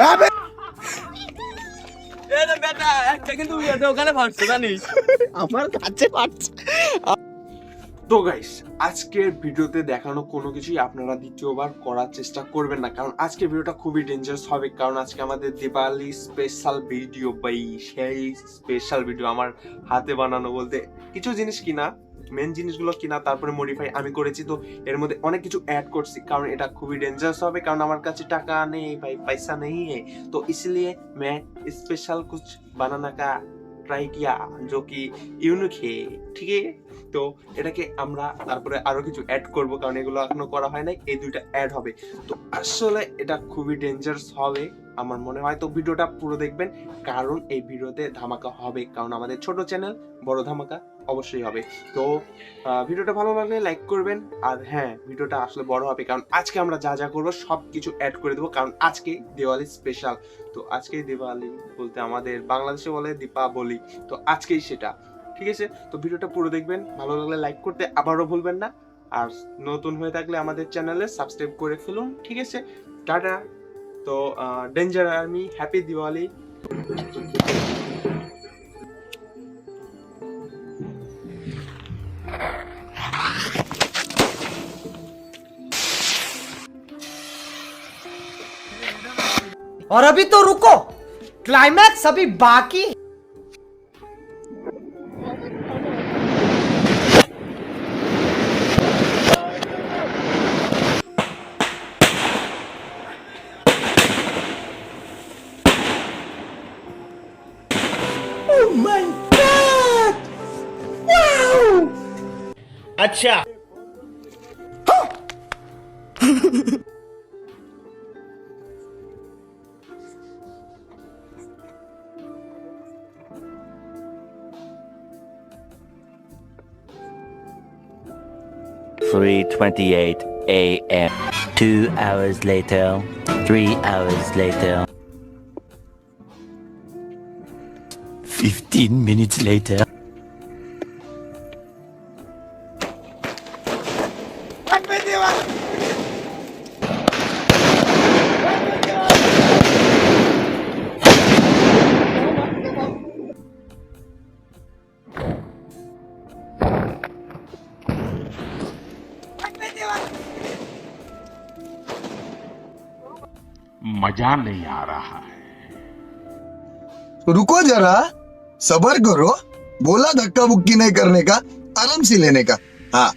আবে এ রে বেটা একটা কিন্তু ওখানে ফাটছে জানিস আমার কাছে পাচ্ছে। তো গাইস, আজকের ভিডিওতে দেখানো কোনো কিছুই আপনারা দ্বিতীয়বার করার চেষ্টা করবেন না, কারণ আজকের ভিডিওটা খুবই ডেঞ্জারাস হবে। কারণ আজকে আমাদের দিওয়ালি স্পেশাল ভিডিও, ভাই সেই স্পেশাল ভিডিও। আমার হাতে বানানো বলতে কিছু জিনিস কিনা, মেন জিনিসগুলো কিনা, তারপরে মডিফাই আমি করেছি। তো এর মধ্যে অনেক কিছু অ্যাড করছি, কারণ এটা খুবই ডেঞ্জারাস হবে। কারণ আমার কাছে টাকা নেই ভাই, পয়সা নেই है, तो इसलिए मैं स्पेशल कुछ बनाने का ट्राई किया जो कि यूनिक है, ठीक है। তো এটাকে আমরা তারপরে আরো কিছু অ্যাড করব, কারণ এগুলো এখনো করা হয় নাই। এই দুইটা অ্যাড হবে, তো আসলে এটা খুবই ডেঞ্জারাস হবে আমার মনে হয়। তো ভিডিওটা পুরো দেখবেন, কারণ এই ভিডিওতে ধামাকা হবে। কারণ আমাদের ছোট চ্যানেল, বড় ধামাকা অবশ্যই হবে। তো ভিডিওটা ভালো লাগলে লাইক করবেন। আর হ্যাঁ, ভিডিওটা আসলে বড় হবে, কারণ আজকে আমরা যা যা করবো সব কিছু অ্যাড করে দেবো, কারণ আজকে দিওয়ালি স্পেশাল। তো আজকেই দিওয়ালি বলতে আমাদের বাংলাদেশে বলে দীপাবলি, তো আজকেই সেটা, ঠিক আছে। তো ভিডিওটা পুরো দেখবেন, ভালো লাগলে লাইক করতে আবারও ভুলবেন না। আর নতুন হয়ে থাকলে আমাদের চ্যানেলে সাবস্ক্রাইব করে ফেলুন, ঠিক আছে। টাটা। তো ডেঞ্জার আর্মি, হ্যাপি দিওয়ালি। और अभी तो रुको, क्लाइमैक्स अभी बाकी। Oh my God! Wow! अच्छा। 3:28 a.m. 2 hours later, 3 hours later, 15 minutes later. मजा नहीं आ रहा है। रुको जरा, सबर करो। बोला धक्का बुक्की नहीं करने का, आराम से लेने का। हाँ।